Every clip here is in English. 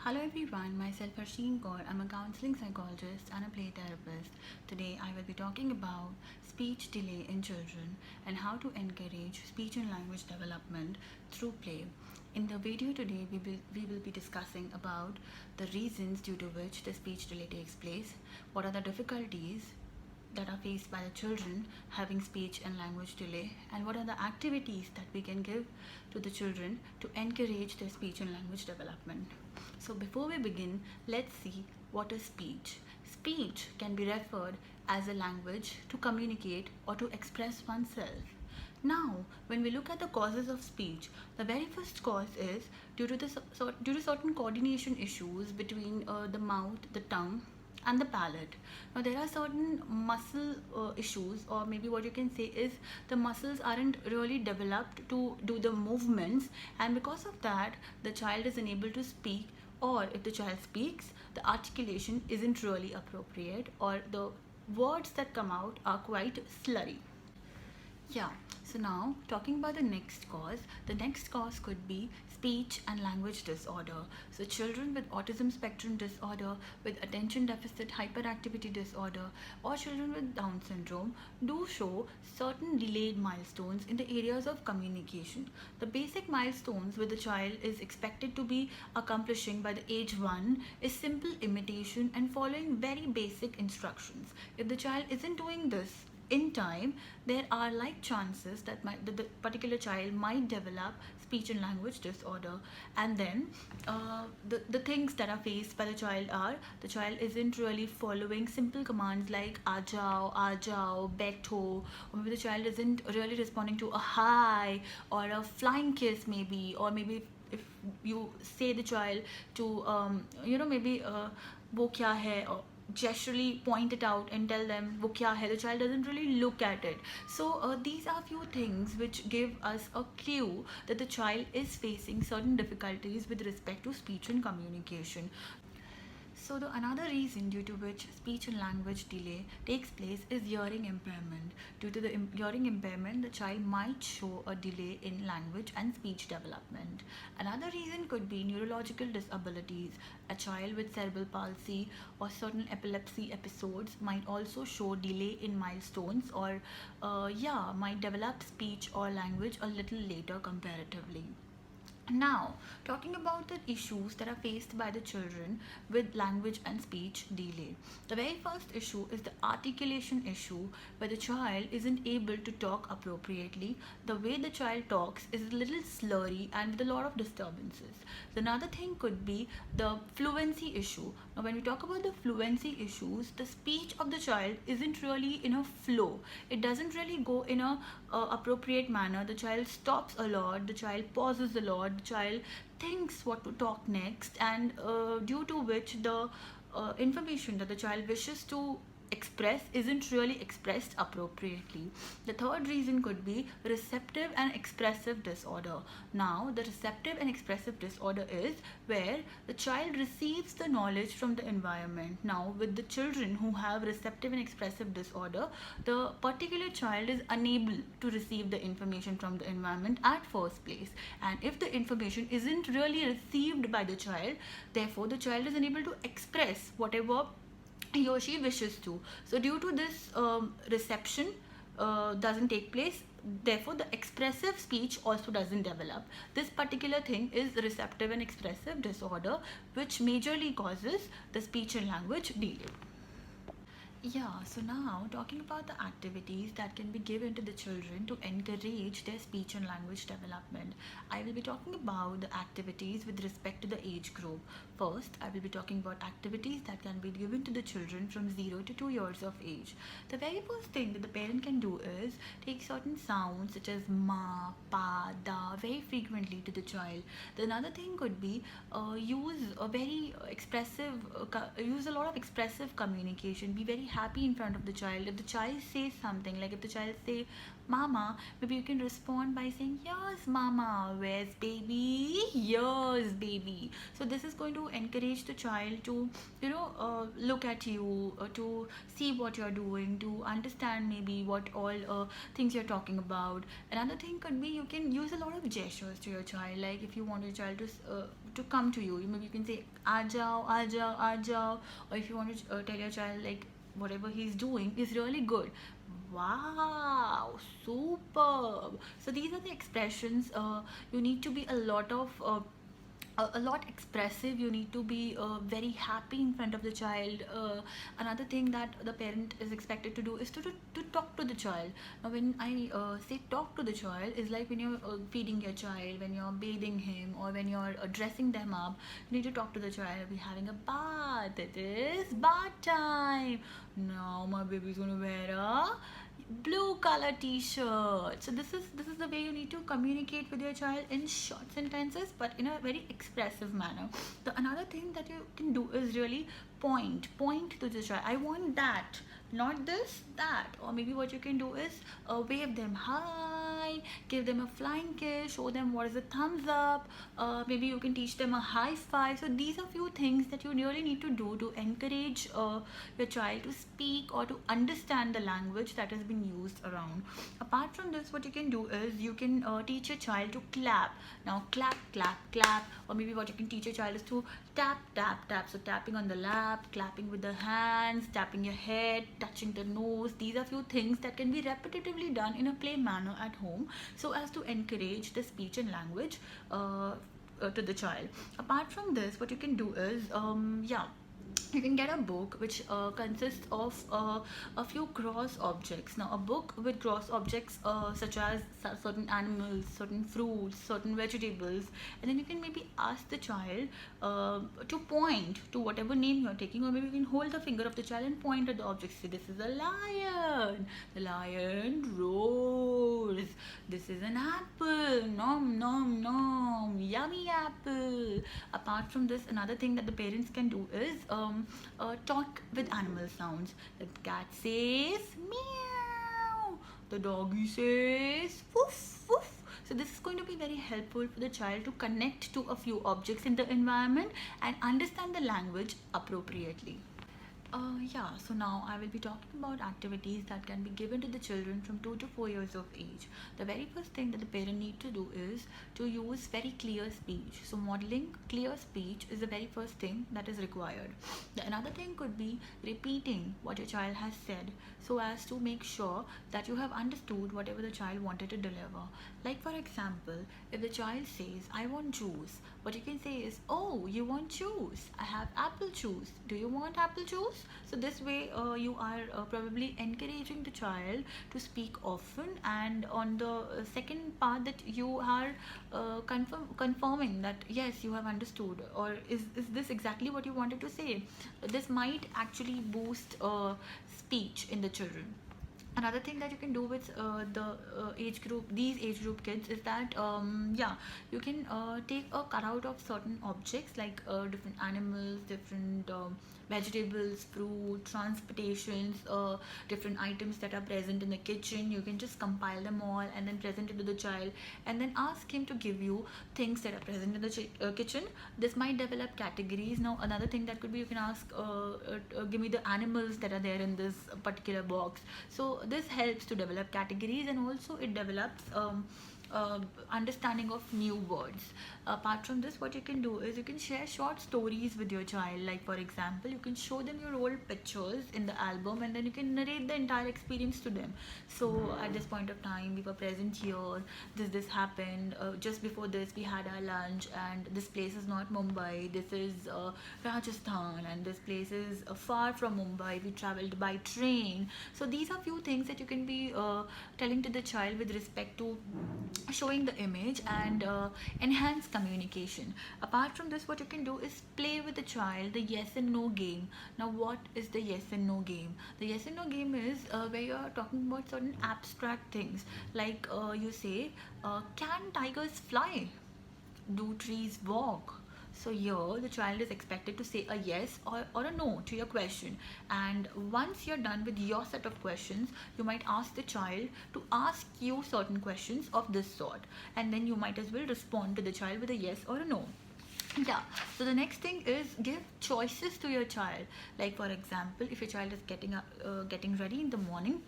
Hello everyone, myself Harsheen Kaur. I'm a counseling psychologist and a play therapist. Today I will be talking about speech delay in children and how to encourage speech and language development through play. In the video today we will be discussing about the reasons due to which the speech delay takes place, what are the difficulties that are faced by the children having speech and language delay, and what are the activities that we can give to the children to encourage their speech and language development. So before we begin, let's see what is speech. Speech can be referred as a language to communicate or to express oneself. Now, when we look at the causes of speech, the very first cause is due to certain coordination issues between the mouth, the tongue, and the palate. Now, there are certain muscle issues, or maybe what you can say is the muscles aren't really developed to do the movements, and because of that, the child is unable to speak. Or if the child speaks, the articulation isn't really appropriate, or the words that come out are quite slurry. Yeah, so now talking about the next cause could be speech and language disorder. So, children with autism spectrum disorder, with attention deficit hyperactivity disorder, or children with Down syndrome do show certain delayed milestones in the areas of communication. The basic milestones which the child is expected to be accomplishing by the age 1 is simple imitation and following very basic instructions. If the child isn't doing this, in time there are like chances that the particular child might develop speech and language disorder. And then the things that are faced by the child are the child isn't really following simple commands like ajao, beto, or maybe the child isn't really responding to a hi or a flying kiss, maybe, or maybe if you say the child to maybe wo kya hai, or gesturally point it out and tell them wo kya hai, the child doesn't really look at it. So these are few things which give us a clue that the child is facing certain difficulties with respect to speech and communication. So the another reason due to which speech and language delay takes place is hearing impairment. Due to the hearing impairment, the child might show a delay in language and speech development. Another reason could be neurological disabilities. A child with cerebral palsy or certain epilepsy episodes might also show delay in milestones, or might develop speech or language a little later comparatively. Now, talking about the issues that are faced by the children with language and speech delay. The very first issue is the articulation issue, where the child isn't able to talk appropriately. The way the child talks is a little slurry and with a lot of disturbances. Another thing could be the fluency issue. Now, when we talk about the fluency issues, the speech of the child isn't really in a flow. It doesn't really go in a appropriate manner. The child stops a lot, the child pauses a lot, the child thinks what to talk next, and due to which the information that the child wishes to express isn't really expressed appropriately. The third reason could be receptive and expressive disorder. Now, the receptive and expressive disorder is where the child receives the knowledge from the environment. Now, with the children who have receptive and expressive disorder, the particular child is unable to receive the information from the environment at first place. And if the information isn't really received by the child, therefore the child is unable to express whatever he or she wishes to. So due to this reception doesn't take place, therefore the expressive speech also doesn't develop. This particular thing is receptive and expressive disorder, which majorly causes the speech and language delay. Yeah, so now talking about the activities that can be given to the children to encourage their speech and language development, I will be talking about the activities with respect to the age group. First, I will be talking about activities that can be given to the children from 0 to 2 years of age. The very first thing that the parent can do is take certain sounds such as ma, pa, da very frequently to the child. The another thing could be use a lot of expressive communication. Be very happy in front of the child. If the child says something, like if the child say mama, maybe you can respond by saying yes mama, where's baby, yes baby. So this is going to encourage the child to look at you, to see what you're doing, to understand maybe what all things you're talking about. Another thing could be you can use a lot of gestures to your child. Like if you want your child to come to you, maybe you can say ajao ajao ajao. Or if you want to tell your child like whatever he's doing is really good, wow, superb. So these are the expressions. You need to be a lot expressive. You need to be very happy in front of the child. Another thing that the parent is expected to do is to talk to the child. Now when I say talk to the child, is like when you're feeding your child, when you're bathing him, or when you're dressing them up. You need to talk to the child. We're having a bath, it is bath time. Now my baby's gonna wear a blue color t-shirt. So this is the way you need to communicate with your child in short sentences, but in a very expressive manner. The another thing that you can do is really point to the child. I want that, not this, that. Or maybe what you can do is wave them hi, give them a flying kiss, show them what is a thumbs up. Maybe you can teach them a high five. So these are few things that you really need to do to encourage your child to speak or to understand the language that has been used around. Apart from this, what you can do is you can teach your child to clap. Now clap clap clap. Or maybe what you can teach your child is to tap tap tap. So tapping on the lap, clapping with the hands, tapping your head, touching the nose. These are few things that can be repetitively done in a play manner at home, so as to encourage the speech and language to the child. Apart from this, what you can do is you can get a book which consists of a few gross objects. Now a book with gross objects such as certain animals, certain fruits, certain vegetables, and then you can maybe ask the child to point to whatever name you are taking, or maybe you can hold the finger of the child and point at the object. Say this is a lion, the lion roars. This is an apple, nom nom nom, yummy apple. Apart from this, another thing that the parents can do is talk with animal sounds. The cat says meow, the doggy says woof woof. So this is going to be very helpful for the child to connect to a few objects in the environment and understand the language appropriately. Yeah, so now I will be talking about activities that can be given to the children from 2 to 4 years of age. The very first thing that the parent need to do is to use very clear speech. So modeling clear speech is the very first thing that is required. The another thing could be repeating what your child has said, so as to make sure that you have understood whatever the child wanted to deliver. Like for example, if the child says, I want juice, what you can say is, oh, you want juice? I have apple juice. Do you want apple juice? So this way you are probably encouraging the child to speak often, and on the second part that you are confirming that yes, you have understood, or is this exactly what you wanted to say. This might actually boost speech in the children. Another thing that you can do with these age group kids is that you can take a cutout of certain objects, like different animals, different vegetables, fruit, transportations, different items that are present in the kitchen. You can just compile them all and then present it to the child, and then ask him to give you things that are present in the kitchen. This might develop categories. Now another thing that could be, you can ask give me the animals that are there in this particular box. So this helps to develop categories, and also it develops understanding of new words. Apart from this, what you can do is you can share short stories with your child. Like for example, you can show them your old pictures in the album, and then you can narrate the entire experience to them. So at this point of time, we were present here, this happened, just before this we had our lunch, and this place is not Mumbai, this is Rajasthan, and this place is far from Mumbai, we traveled by train. So these are few things that you can be telling to the child with respect to showing the image and enhance communication. Apart from this, what you can do is play with the child the yes and no game. Now what is the yes and no game? The yes and no game is where you are talking about certain abstract things, like you say, can tigers fly? Do trees walk? So here the child is expected to say a yes or a no to your question. And once you're done with your set of questions, you might ask the child to ask you certain questions of this sort. And then you might as well respond to the child with a yes or a no. Yeah, so the next thing is give choices to your child. Like for example, if your child is getting ready in the morning,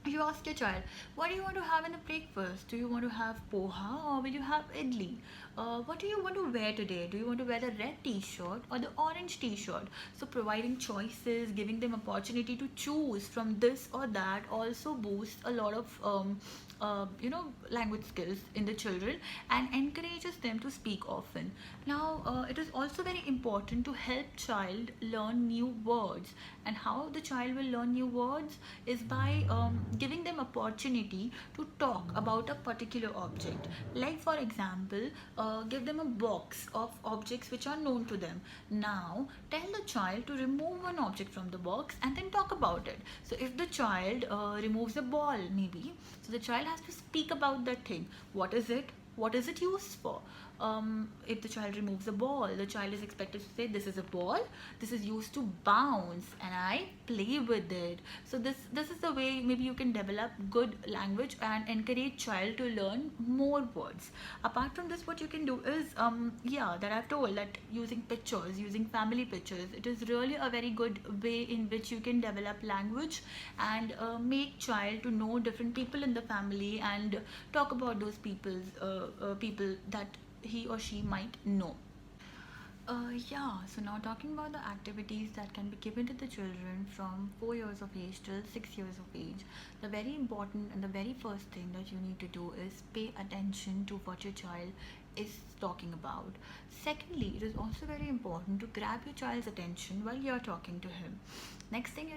you ask your child, what do you want to have in the breakfast? Do you want to have poha or will you have idli? What do you want to wear today? Do you want to wear the red t-shirt or the orange t-shirt? So providing choices, giving them opportunity to choose from this or that also boosts a lot of language skills in the children and encourages them to speak often. Now it is also very important to help child learn new words. And how the child will learn new words is by giving them opportunity to talk about a particular object. Like for example, give them a box of objects which are known to them. Now tell the child to remove one object from the box and then talk about it. So if the child removes a ball, maybe, so the child has to speak about that thing. What is it? What is it used for? If the child removes a ball, the child is expected to say, this is a ball, this is used to bounce and I play with it. So this is the way maybe you can develop good language and encourage child to learn more words. Apart from this, what you can do is that I've told, that using pictures, using family pictures, it is really a very good way in which you can develop language and make child to know different people in the family and talk about those people that he or she might know. Yeah, so now talking about the activities that can be given to the children from 4 years of age till 6 years of age, the very important and the very first thing that you need to do is pay attention to what your child is talking about. Secondly, it is also very important to grab your child's attention while you're talking to him. Next thing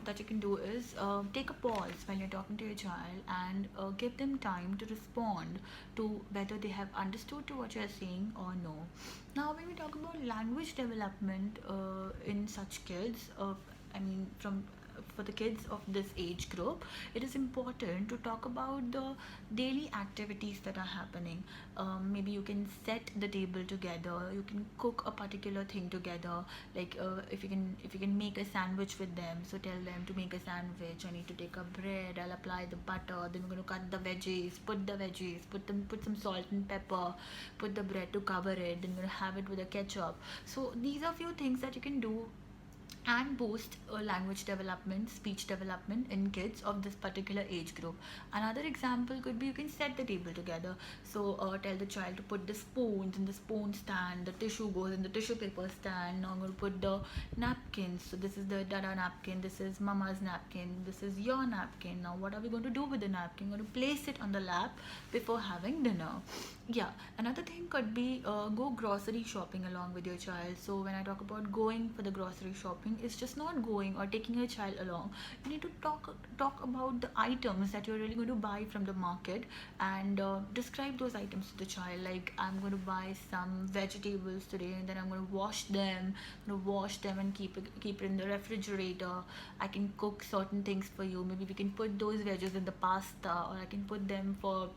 that you can do is take a pause when you're talking to your child and give them time to respond to whether they have understood to what you're saying or no. Now, when we talk about language development in such kids, from for the kids of this age group, it is important to talk about the daily activities that are happening. Maybe you can set the table together, you can cook a particular thing together. Like if you can make a sandwich with them, so tell them to make a sandwich. I need to take a bread, I'll apply the butter, then we're going to cut the veggies, put some salt and pepper, put the bread to cover it, then we're going to have it with a ketchup. So these are few things that you can do and boost language development, speech development in kids of this particular age group. Another example could be you can set the table together. So tell the child to put the spoons in the spoon stand, the tissue goes in the tissue paper stand. Now I'm going to put the napkins. So this is the dada napkin, this is mama's napkin, this is your napkin. Now what are we going to do with the napkin? We're going to place it on the lap before having dinner. Yeah, another thing could be go grocery shopping along with your child. So when I talk about going for the grocery shopping, it's just not going or taking your child along. You need to talk about the items that you're really going to buy from the market and describe those items to the child. Like, I'm going to buy some vegetables today and then I'm going to wash them. And keep it in the refrigerator. I can cook certain things for you. Maybe we can put those veggies in the pasta, or I can put them for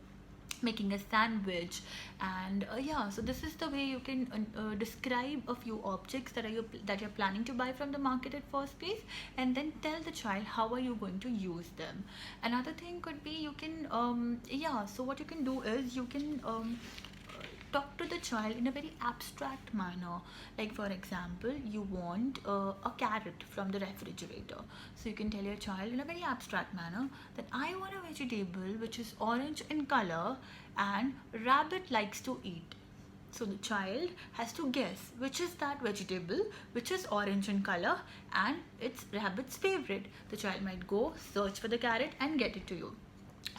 making a sandwich. And so this is the way you can describe a few objects that you're planning to buy from the market at first place, and then tell the child how are you going to use them. Another thing could be you can so what you can do is you can talk to the child in a very abstract manner. Like for example, you want a carrot from the refrigerator, so you can tell your child in a very abstract manner that I want a vegetable which is orange in color and rabbit likes to eat. So the child has to guess which is that vegetable which is orange in color and it's rabbit's favorite. The child might go search for the carrot and get it to you.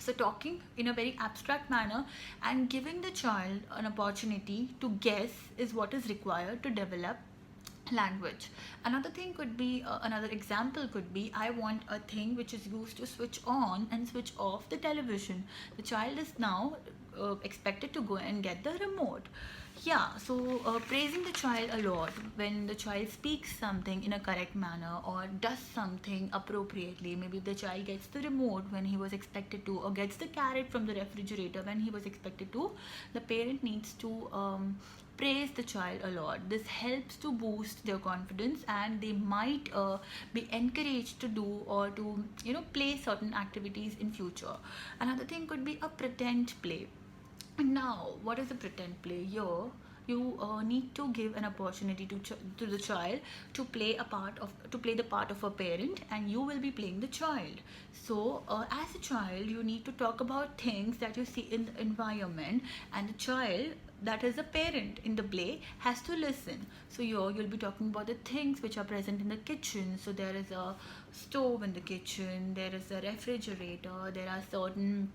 So talking in a very abstract manner and giving the child an opportunity to guess is what is required to develop language. Another thing could be another example could be, I want a thing which is used to switch on and switch off the television. The child is now expected to go and get the remote. Yeah, so praising the child a lot when the child speaks something in a correct manner or does something appropriately. Maybe the child gets the remote when he was expected to, or gets the carrot from the refrigerator when he was expected to. The parent needs to praise the child a lot. This helps to boost their confidence, and they might be encouraged to do or to play certain activities in future. Another thing could be a pretend play. Now, what is a pretend play? Here, you need to give an opportunity to the child to play the part of a parent, and you will be playing the child. So, as a child, you need to talk about things that you see in the environment, and the child, that is a parent in the play, has to listen. So here you'll be talking about the things which are present in the kitchen. So there is a stove in the kitchen, there is a refrigerator, there are certain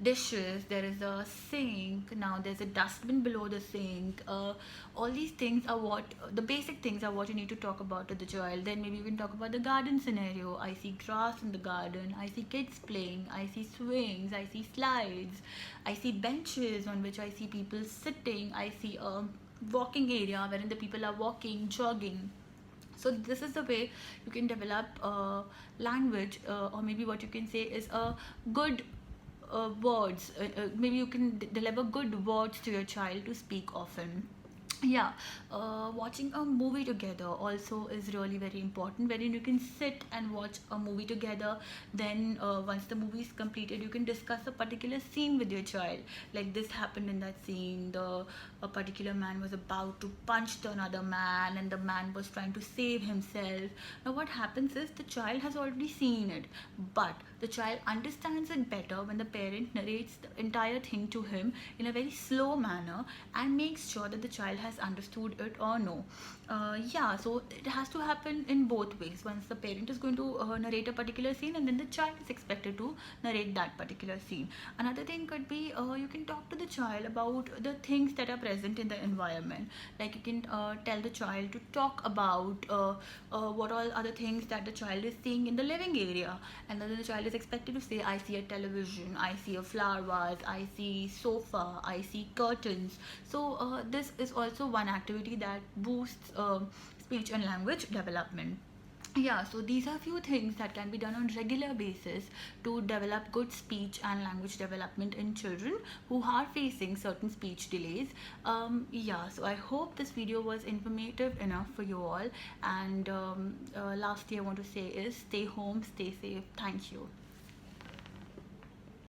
dishes, there is a sink, now there's a dustbin below the sink. All these things are what the basic things are what you need to talk about to the child. Then maybe you can talk about the garden scenario. I see grass in the garden, I see kids playing, I see swings, I see slides, I see benches on which I see people sitting, I see a walking area wherein the people are walking, jogging. So this is the way you can develop language, or maybe what you can say is a good words. Maybe you can deliver good words to your child to speak often. Yeah, watching a movie together also is really very important, wherein you can sit and watch a movie together. Then once the movie is completed, you can discuss a particular scene with your child, like this happened in that scene, the a particular man was about to punch the another man, and the man was trying to save himself. Now what happens is the child has already seen it, but the child understands it better when the parent narrates the entire thing to him in a very slow manner and makes sure that the child has understood it or no. Yeah, so it has to happen in both ways. Once the parent is going to narrate a particular scene, and then the child is expected to narrate that particular scene. Another thing could be you can talk to the child about the things that are present in the environment. Like you can tell the child to talk about what all other things that the child is seeing in the living area, and then the child is expected to say, I see a television, I see a flower vase, I see sofa, I see curtains. So this is also one activity that boosts speech and language development. Yeah, so these are few things that can be done on regular basis to develop good speech and language development in children who are facing certain speech delays. Yeah, so I hope this video was informative enough for you all. And lastly, I want to say is stay home, stay safe. Thank you.